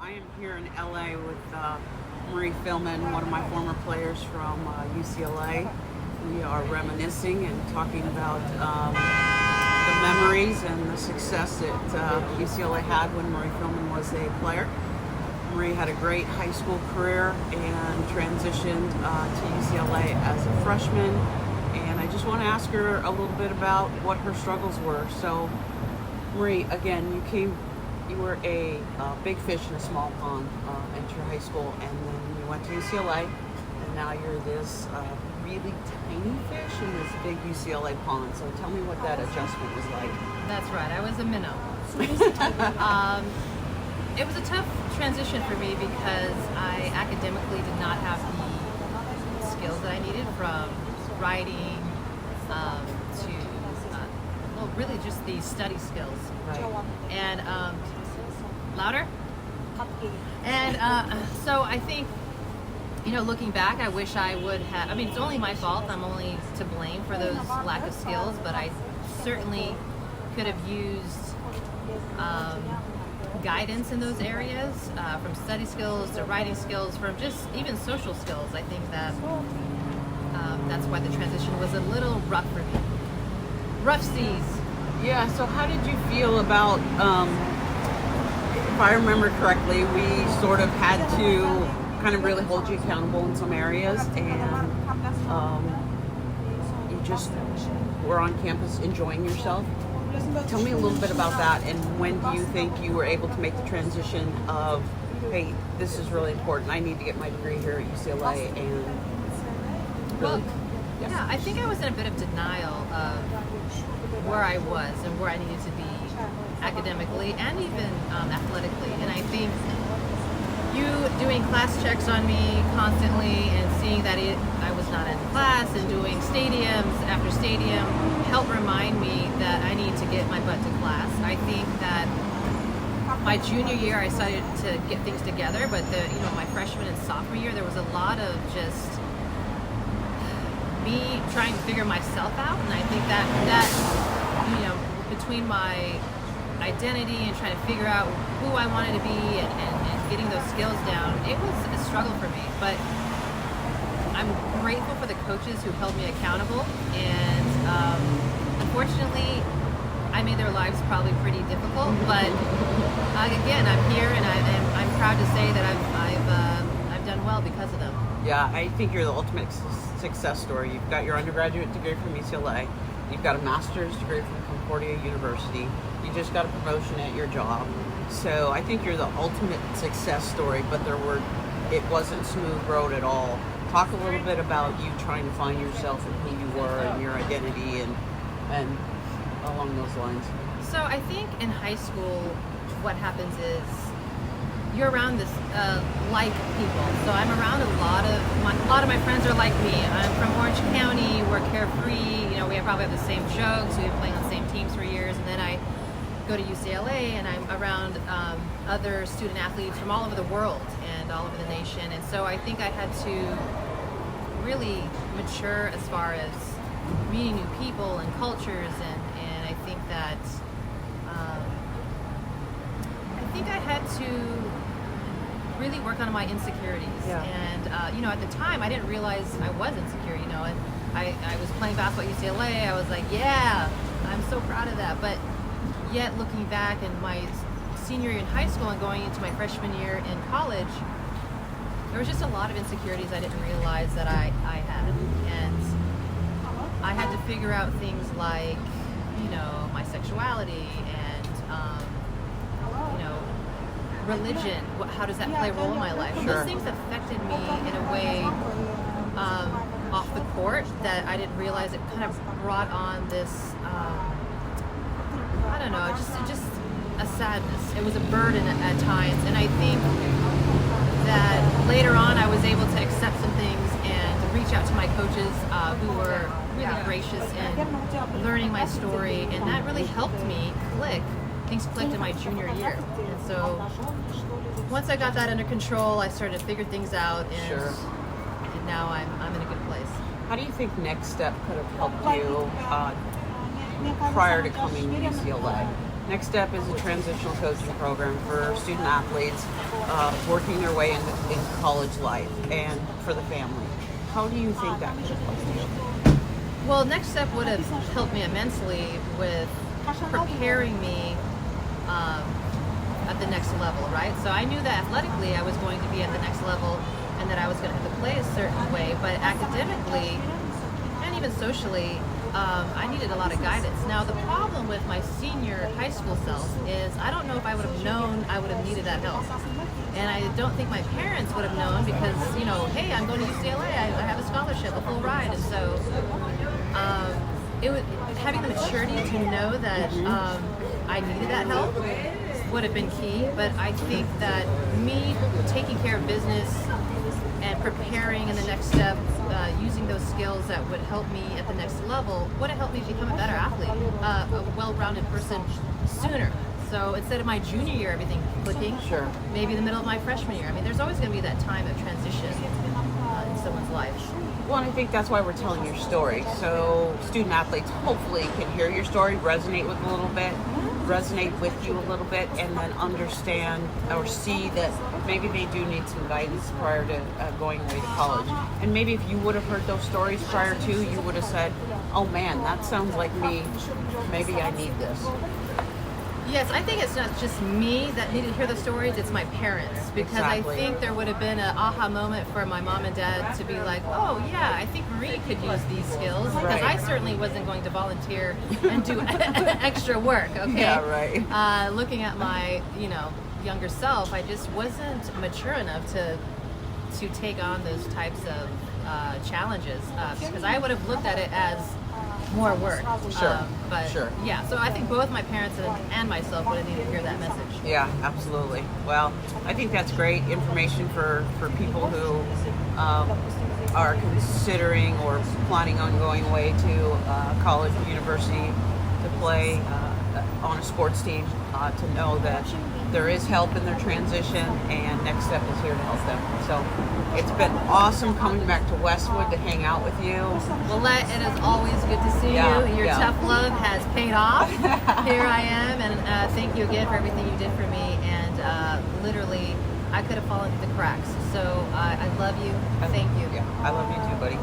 I am here in LA with Marie Philman, one of my former players from UCLA. We are reminiscing and talking about the memories and the success that UCLA had when Marie Philman was a player. Marie had a great high school career and transitioned to UCLA as a freshman. And I just want to ask her a little bit about what her struggles were. So, Marie, again, you were a big fish in a small pond at your high school, and then you went to UCLA, and now you're this really tiny fish in this big UCLA pond. So tell me what that adjustment was like. That's right. I was a minnow. It was a tough transition for me because I academically did not have the skills that I needed, from writing to, well, really just the study skills. Right. And louder? And so I think, looking back, I wish I would have, it's only my fault. I'm only to blame for those lack of skills, but I certainly could have used guidance in those areas, from study skills to writing skills, from just even social skills. I think that that's why the transition was a little rough for me. Rough seas. Yeah, so how did you feel about, if I remember correctly, we sort of had to kind of really hold you accountable in some areas, and you just were on campus enjoying yourself. Tell me a little bit about that, and when do you think you were able to make the transition of, hey, this is really important, I need to get my degree here at UCLA, and really, yeah, I think I was in a bit of denial of where I was and where I needed to be academically and even athletically. And I think you doing class checks on me constantly and seeing that I was not in class and doing stadiums after stadium helped remind me that I need to get my butt to class. I think that my junior year I started to get things together, but my freshman and sophomore year there was a lot of just me trying to figure myself out, and I think that between my identity and trying to figure out who I wanted to be and getting those skills down, it was a struggle for me. But I'm grateful for the coaches who held me accountable, and unfortunately I made their lives probably pretty difficult, but again, I'm here, and I'm proud to say that I've done well because of them. Yeah, I think you're the ultimate success story. You've got your undergraduate degree from UCLA. You've got a master's degree from Concordia University. You just got a promotion at your job. So I think you're the ultimate success story, but it wasn't smooth road at all. Talk a little bit about you trying to find yourself and who you were and your identity and along those lines. So I think in high school, what happens is you're around this like people. So I'm around a lot of my friends are like me. I'm from Orange County. We're carefree. We probably have the same jokes. We've been playing on the same teams for years. And then I go to UCLA, and I'm around other student athletes from all over the world and all over the nation. And so I think I had to really mature as far as meeting new people and cultures. And I think that I had to really work on my insecurities. Yeah. And at the time I didn't realize I was insecure, and I was playing basketball at UCLA. I was like, yeah, I'm so proud of that. But yet looking back in my senior year in high school and going into my freshman year in college, there was just a lot of insecurities I didn't realize that I had. And I had to figure out things like, my sexuality and religion. How does that play a role in my life? Sure. Those things affected me in a way off the court that I didn't realize. It kind of brought on this, I don't know, just a sadness. It was a burden at times, and I think that later on I was able to accept some things and reach out to my coaches who were really gracious in learning my story, and that really helped me click. Things clicked in my junior year. And so once I got that under control, I started to figure things out, and, Sure. and now I'm in a good place. How do you think Next Step could have helped you prior to coming to UCLA? Next Step is a transitional coaching program for student athletes working their way into college life and for the family. How do you think that could help you? Well, Next Step would have helped me immensely with preparing me at the next level, right? So I knew that athletically I was going to be at the next level and that I was going to have to play a certain way, but academically and even socially, I needed a lot of guidance. Now, the problem with my senior high school self is I don't know if I would have known I would have needed that help. And I don't think my parents would have known because, you know, hey, I'm going to UCLA, I have a scholarship, a full ride. And so it was having the maturity to know that I needed that help would have been key. But I think that me taking care of business and preparing in the next step, using those skills that would help me at the next level, would have helped me become a better athlete, a well-rounded person sooner. So instead of my junior year, everything clicking, Sure. maybe the middle of my freshman year. I mean, there's always going to be that time of transition in someone's life. Well, and I think that's why we're telling your story. So student athletes hopefully can hear your story, resonate with a little bit, resonate with you a little bit, and then understand or see that maybe they do need some guidance prior to going away to college. And maybe if you would have heard those stories prior to, you would have said, oh man, that sounds like me. Maybe I need this. Yes, I think it's not just me that needed to hear the stories, it's my parents. Because Exactly. I think there would have been an aha moment for my mom and dad to be like, oh yeah, I think Marie could use these skills. Because Right. I certainly wasn't going to volunteer and do extra work, okay? Yeah, right. Looking at my, younger self, I just wasn't mature enough to take on those types of challenges. Because I would have looked at it as more work. Sure. But Sure. yeah, so I think both my parents and myself would have needed to hear that message. Yeah, absolutely. Well, I think that's great information for people who are considering or planning on going away to college or university to play on a sports team, to know that there is help in their transition and Next Step is here to help them. So it's been awesome coming back to Westwood to hang out with you. Well, it is always good to see Yeah, you. Your yeah. tough love has paid off. Here I am, and thank you again for everything you did for me. And literally, I could have fallen through the cracks. So I love you. Thank you. Yeah, I love you too, buddy.